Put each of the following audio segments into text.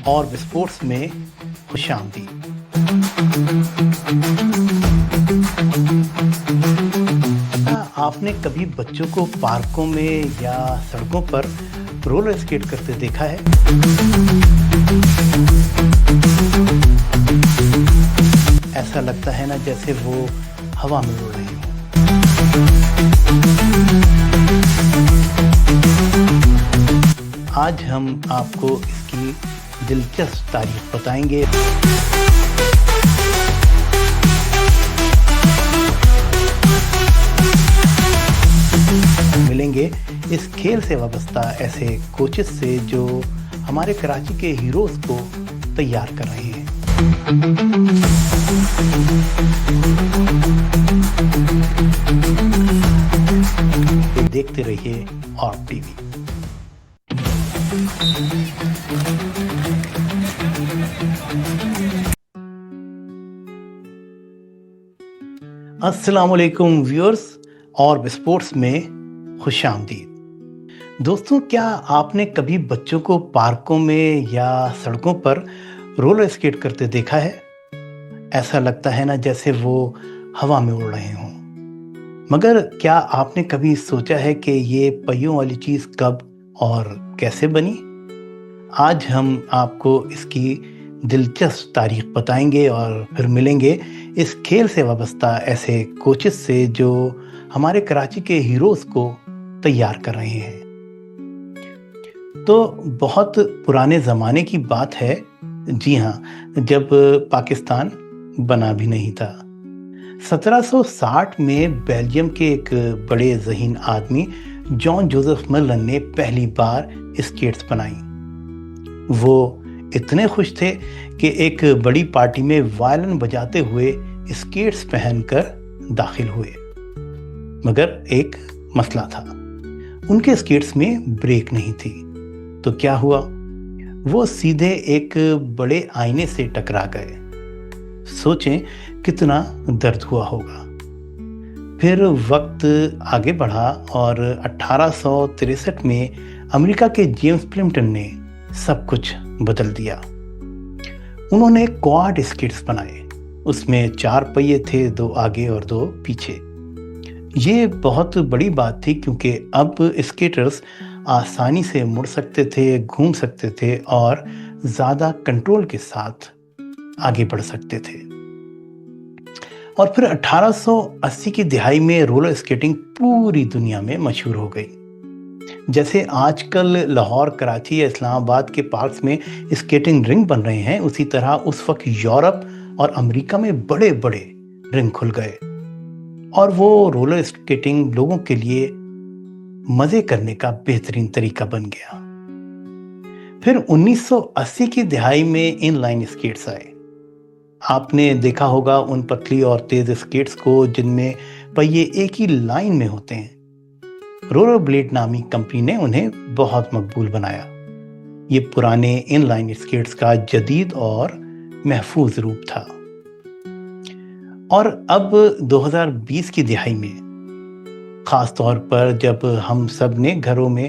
اور اسپورٹس میں خوش آمدید۔ آپ نے کبھی بچوں کو پارکوں میں یا سڑکوں پر رولر اسکیٹ کرتے دیکھا ہے؟ ایسا لگتا ہے نا جیسے وہ ہوا میں اڑ رہے ہوں۔ آج ہم آپ کو اس کی دلچسپ تاریخ بتائیں گے۔ ملیں گے اس کھیل سے وابستہ ایسے کوچز سے جو ہمارے کراچی کے ہیروز کو تیار کر رہے ہیں۔ دیکھتے رہیے آپ ٹی وی۔ السلام علیکم ویورز، اور اسپورٹس میں خوش آمدید۔ دوستوں، کیا آپ نے کبھی بچوں کو پارکوں میں یا سڑکوں پر رولر اسکیٹ کرتے دیکھا ہے؟ ایسا لگتا ہے نا جیسے وہ ہوا میں اڑ رہے ہوں۔ مگر کیا آپ نے کبھی سوچا ہے کہ یہ پہیوں والی چیز کب اور کیسے بنی؟ آج ہم آپ کو اس کی دلچسپ تاریخ بتائیں گے اور پھر ملیں گے اس کھیل سے وابستہ ایسے کوچز سے جو ہمارے کراچی کے ہیروز کو تیار کر رہے ہیں۔ تو بہت پرانے زمانے کی بات ہے، جی ہاں، جب پاکستان بنا بھی نہیں تھا۔ 1760 میں بیلجیم کے ایک بڑے ذہین آدمی جان جوزف ملن نے پہلی بار اسکیٹس بنائیں۔ وہ اتنے خوش تھے کہ ایک بڑی پارٹی میں وائلن بجاتے ہوئے اسکیٹس پہن کر داخل ہوئے، مگر ایک مسئلہ تھا، ان کے اسکیٹس میں بریک نہیں تھی۔ تو کیا ہوا؟ وہ سیدھے ایک بڑے آئینے سے ٹکرا گئے۔ سوچیں کتنا درد ہوا ہوگا۔ پھر وقت آگے بڑھا اور 1863 میں امریکہ کے جیمز پلمپٹن نے سب کچھ بدل دیا۔ انہوں نے کوارڈ اسکیٹس بنائے، اس میں 4 پہیے تھے، 2 آگے اور 2 پیچھے۔ یہ بہت بڑی بات تھی کیونکہ اب اسکیٹرز آسانی سے مڑ سکتے تھے، گھوم سکتے تھے اور زیادہ کنٹرول کے ساتھ آگے بڑھ سکتے تھے۔ اور پھر 1880 کی دہائی میں رولر اسکیٹنگ پوری دنیا میں مشہور ہو گئی۔ جیسے آج کل لاہور، کراچی یا اسلام آباد کے پارکس میں اسکیٹنگ رنگ بن رہے ہیں، اسی طرح اس وقت یورپ اور امریکہ میں بڑے بڑے رنگ کھل گئے، اور وہ رولر اسکیٹنگ لوگوں کے لیے مزے کرنے کا بہترین طریقہ بن گیا۔ پھر 1980 کی دہائی میں ان لائن اسکیٹس آئے۔ آپ نے دیکھا ہوگا ان پتلی اور تیز اسکیٹس کو جن میں پہیے ایک ہی لائن میں ہوتے ہیں۔ رولر بلیڈ نامی کمپنی نے انہیں بہت مقبول بنایا۔ یہ پرانے ان لائن اسکیٹس کا جدید اور محفوظ روپ تھا۔ اور اب 2020 کی دہائی میں، خاص طور پر جب ہم سب نے گھروں میں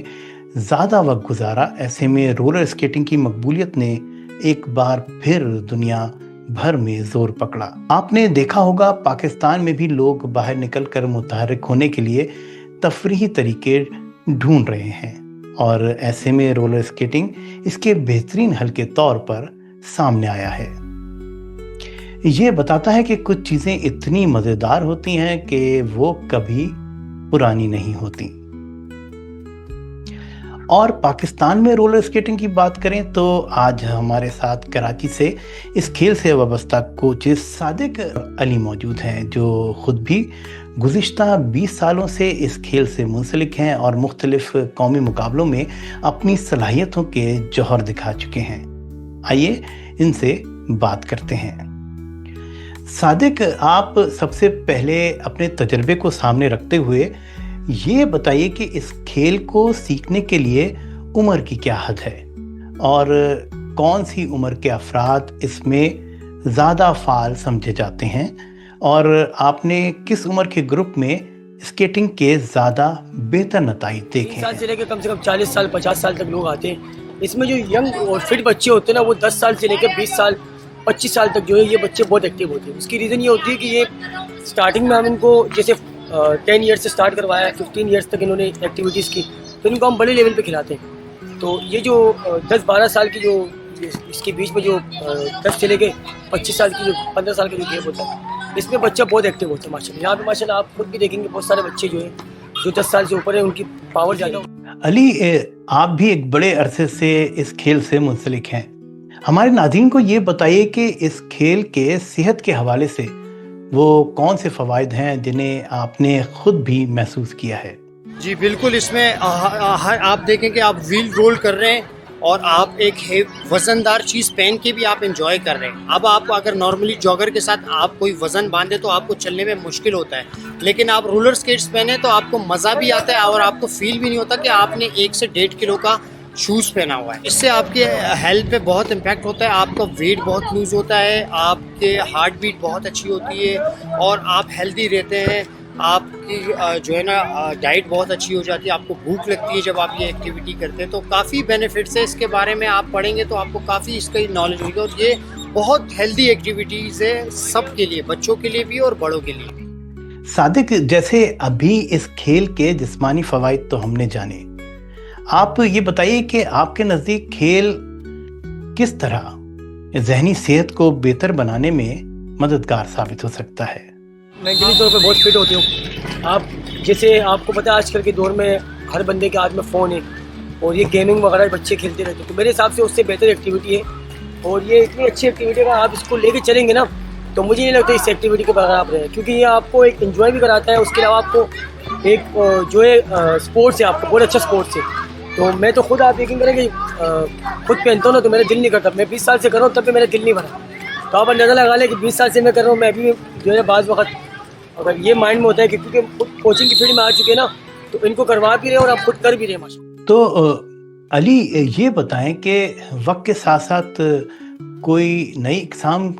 زیادہ وقت گزارا، ایسے میں رولر اسکیٹنگ کی مقبولیت نے ایک بار پھر دنیا بھر میں زور پکڑا۔ آپ نے دیکھا ہوگا پاکستان میں بھی لوگ باہر نکل کر متحرک ہونے کے لیے تفریحی طریقے ڈھونڈ رہے ہیں، اور ایسے میں رولر اسکیٹنگ اس کے بہترین حل کے طور پر سامنے آیا ہے۔ یہ بتاتا ہے کہ کچھ چیزیں اتنی مزیدار ہوتی ہیں کہ وہ کبھی پرانی نہیں ہوتی۔ اور پاکستان میں رولر اسکیٹنگ کی بات کریں تو آج ہمارے ساتھ کراچی سے اس کھیل سے وابستہ کوچز صادق علی موجود ہیں، جو خود بھی گزشتہ 20 سالوں سے اس کھیل سے منسلک ہیں اور مختلف قومی مقابلوں میں اپنی صلاحیتوں کے جوہر دکھا چکے ہیں۔ آئیے ان سے بات کرتے ہیں۔ صادق، آپ سب سے پہلے اپنے تجربے کو سامنے رکھتے ہوئے یہ بتائیے کہ اس کھیل کو سیکھنے کے لیے عمر کی کیا حد ہے، اور کون سی عمر کے افراد اس میں زیادہ فعال سمجھے جاتے ہیں، اور آپ نے کس عمر کے گروپ میں اسکیٹنگ کے زیادہ بہتر نتائج دیکھے ہیں؟ سے لے کے کم سے کم 40 سال 50 سال تک لوگ آتے ہیں اس میں جو ینگ اور فٹ بچے ہوتے ہیں نا وہ 10 سال سے لے کے 20 سال 25 سال تک جو ہے یہ بچے بہت ایکٹیو ہوتے ہیں. اس کی ریزن یہ ہوتی ہے کہ یہ اسٹارٹنگ میں ہم ان کو جیسے 10 ایئرس سے اسٹارٹ کروایا, 15 ایئرس تک انہوں نے ایکٹیویٹیز کی, تو ان کو ہم بڑے لیول پہ کھلاتے ہیں. تو یہ جو 10-12 سال کی جو اس کے بیچ میں جو 10 سے لے کے 25 سال کی جو 15 سال کا جو گیپ ہوتا ہے, اس میں بچہ بہت ایکٹیو ہوتا ہے ماشاء اللہ. یہاں پہ ماشاء اللہ آپ خود بھی دیکھیں گے بہت سارے بچے جو ہیں جو 10 سال سے اوپر ہیں, ان کی پاور زیادہ. علی, آپ بھی ایک بڑے عرصے سے اس کھیل سے منسلک ہیں. ہمارے ناظرین کو یہ بتائیے کہ اس کھیل کے صحت کے حوالے سے وہ کون سے فوائد ہیں جنہیں آپ نے خود بھی محسوس کیا ہے؟ جی بالکل, اس میں آپ دیکھیں کہ آپ ویل رول کر رہے ہیں اور آپ ایک وزن دار چیز پہن کے بھی آپ انجوائے کر رہے ہیں. اب آپ اگر نارملی جاگر کے ساتھ آپ کوئی وزن باندھے تو آپ کو چلنے میں مشکل ہوتا ہے, لیکن آپ رولر اسکیٹس پہنے تو آپ کو مزہ بھی آتا ہے اور آپ کو فیل بھی نہیں ہوتا کہ آپ نے 1 سے 1.5 کلو کا شوز پہنا ہوا ہے. اس سے آپ کے ہیلتھ پہ بہت امپیکٹ ہوتا ہے, آپ کا ویٹ بہت لوز ہوتا ہے, آپ کے ہارٹ بیٹ بہت اچھی ہوتی ہے اور آپ ہیلدی رہتے ہیں. آپ کی جو ہے نا ڈائٹ بہت اچھی ہو جاتی ہے, آپ کو بھوک لگتی ہے جب آپ یہ ایکٹیویٹی کرتے ہیں. تو کافی بینیفٹس ہے اس کے بارے میں, آپ پڑھیں گے تو آپ کو کافی اس کا نالج ہوگی. اور یہ بہت ہیلدی ایکٹیویٹیز ہے سب کے لیے, بچوں کے لیے بھی اور بڑوں کے لیے بھی. صادق, جیسے ابھی اس کھیل کے جسمانی فوائد تو ہم نے جانے, آپ یہ بتائیے کہ آپ کے نزدیک کھیل کس طرح ذہنی صحت کو بہتر بنانے میں مددگار ثابت ہو سکتا ہے؟ مینٹلی طور پہ بہت فٹ ہوتے ہو آپ. جیسے آپ کو پتہ ہے آج کل کے دور میں ہر بندے کے ہاتھ میں فون ہے اور یہ گیمنگ وغیرہ بچے کھیلتے رہتے ہیں, تو میرے حساب سے اس سے بہتر ایکٹیویٹی ہے. اور یہ اتنی اچھی ایکٹیویٹی ہے, آپ اس کو لے کے چلیں گے نا تو مجھے نہیں لگتا اس ایکٹیویٹی کے بغیر آپ رہیں, کیونکہ یہ آپ کو ایک انجوائے بھی کراتا ہے. اس کے علاوہ آپ کو ایک جو ہے اسپورٹس ہے, آپ کو بہت اچھا اسپورٹس ہے. تو میں تو خود آپ یقین کریں کہ خود پہنتا ہوں نا تو میرا دل نہیں کرتا. میں 20 سال سے کر رہا ہوں تب بھی میرا دل نہیں بھرا. تو آپ اندازہ لگا لیں کہ 20 سال سے میں کر رہا ہوں, میں بھی جو ہے بعض وقت اگر یہ مائنڈ میں ہوتا ہے کہ کیونکہ خود کوچنگ کی فیلڈ میں آ چکے ہیں نا تو ان کو کروا بھی رہے اور آپ خود کر بھی رہے ماشاء اللہ. تو علی, یہ بتائیں کہ وقت کے ساتھ ساتھ کوئی نئی اقسام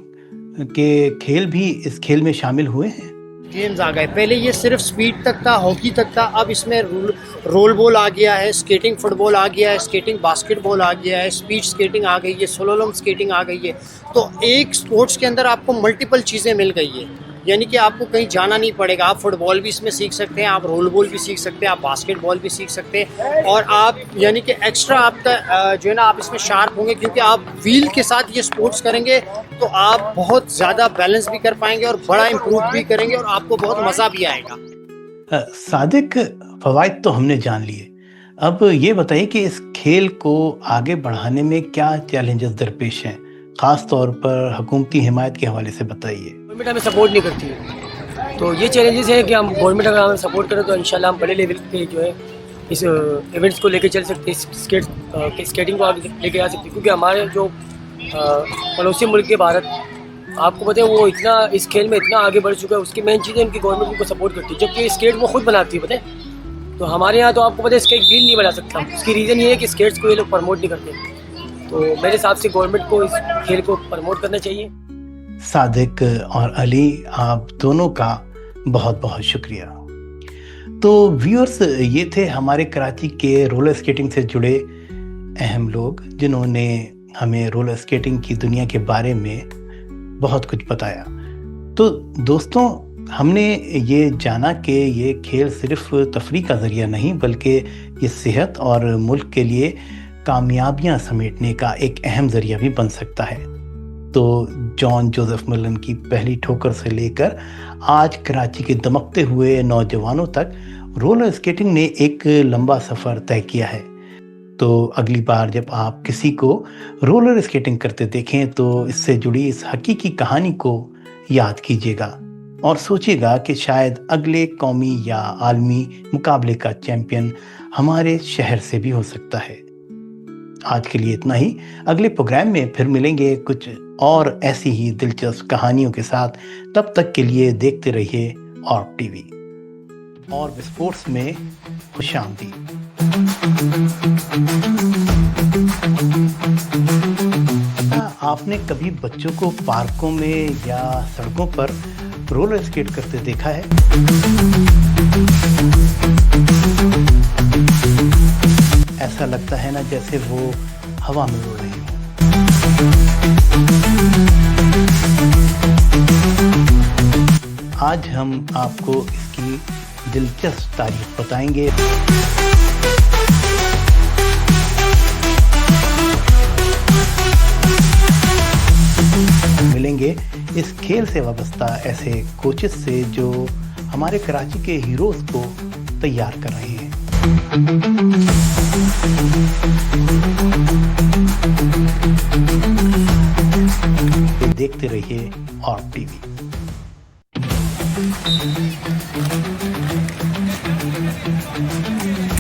کے کھیل بھی اس کھیل میں شامل ہوئے ہیں؟ گیمز آ گئے. پہلے یہ صرف سپیڈ تک تھا, ہاکی تک تھا. اب اس میں رول بال آ گیا ہے, اسکیٹنگ فٹ بال آ گیا ہے, اسکیٹنگ باسکٹ بال آ گیا ہے, اسپیڈ اسکیٹنگ آ گئی ہے, سلولم اسکیٹنگ آ گئی ہے. تو ایک اسپورٹس کے اندر آپ کو ملٹیپل چیزیں مل گئی ہے, یعنی کہ آپ کو کہیں جانا نہیں پڑے گا. آپ فٹ بال بھی اس میں سیکھ سکتے ہیں, آپ رول بال بھی سیکھ سکتے ہیں, آپ باسکٹ بال بھی سیکھ سکتے ہیں. اور آپ یعنی کہ ایکسٹرا آپ کا جو ہے نا آپ اس میں شارپ ہوں گے, کیونکہ آپ ویل کے ساتھ یہ اسپورٹس کریں گے تو آپ بہت زیادہ بیلنس بھی کر پائیں گے اور بڑا امپروو بھی کریں گے اور آپ کو بہت مزہ بھی آئے گا. صادق, فوائد تو ہم نے جان لیے, اب یہ بتائیے کہ اس کھیل کو آگے بڑھانے میں کیا چیلنجز درپیش ہیں, خاص طور پر حکومتی حمایت کے حوالے سے بتائیے. گورنمنٹ ہمیں سپورٹ نہیں کرتی ہے, تو یہ چیلنجز ہیں کہ ہم گورنمنٹ اگر ہمیں سپورٹ کرے تو انشاءاللہ ہم بڑے لیول پہ جو ہے اس ایونٹس کو لے کے چل سکتے ہیں, اسکیٹنگ کو آگے لے کے آ سکتے ہیں. کیونکہ ہمارے جو پڑوسی ملک کے بھارت, آپ کو پتہ ہے وہ اتنا اس کھیل میں اتنا آگے بڑھ چکا ہے, اس کی مین چیز ہے ان کی گورنمنٹ ان کو سپورٹ کرتی ہے, جبکہ اسکیٹ وہ خود بناتی ہے. پتہ ہے تو ہمارے یہاں تو آپ کو پتہ ہے اس کا ایک ویل نہیں بنا سکتا. اس کی ریزن یہ ہے کہ اسکیٹس کو یہ لوگ پروموٹ نہیں کرتے. تو میرے حساب سے گورنمنٹ کو اس کھیل کو پروموٹ کرنا چاہیے. صادق اور علی, آپ دونوں کا بہت بہت شکریہ. تو ویورز, یہ تھے ہمارے کراچی کے رولر اسکیٹنگ سے جڑے اہم لوگ جنہوں نے ہمیں رولر اسکیٹنگ کی دنیا کے بارے میں بہت کچھ بتایا. تو دوستوں, ہم نے یہ جانا کہ یہ کھیل صرف تفریح کا ذریعہ نہیں بلکہ یہ صحت اور ملک کے لیے کامیابیاں سمیٹنے کا ایک اہم ذریعہ بھی بن سکتا ہے. تو جان جوزف ملن کی پہلی ٹھوکر سے لے کر آج کراچی کے دمکتے ہوئے نوجوانوں تک رولر اسکیٹنگ نے ایک لمبا سفر طے کیا ہے. تو اگلی بار جب آپ کسی کو رولر اسکیٹنگ کرتے دیکھیں تو اس سے جڑی اس حقیقی کہانی کو یاد کیجیے گا اور سوچیے گا کہ شاید اگلے قومی یا عالمی مقابلے کا چیمپئن ہمارے شہر سے بھی ہو سکتا ہے. آج کے لیے اتنا ہی. اگلے پروگرام میں پھر ملیں گے کچھ اور ایسی ہی دلچسپ کہانیوں کے ساتھ. تب تک کے لیے دیکھتے رہیے اورب ٹی وی. اورب اسپورٹس میں خوش آمدید. آپ نے کبھی بچوں کو پارکوں میں یا سڑکوں پر رولر اسکیٹ کرتے دیکھا ہے؟ ایسا لگتا ہے نا جیسے وہ ہوا میں اڑ رہی ہوں۔ آج ہم آپ کو اس کی دلچسپ تاریخ بتائیں گے۔ ملیں گے اس کھیل سے وابستہ ایسے کوچز سے جو ہمارے کراچی کے ہیروز کو تیار کر رہے ہیں۔ دیکھتے رہیے اور ٹی وی۔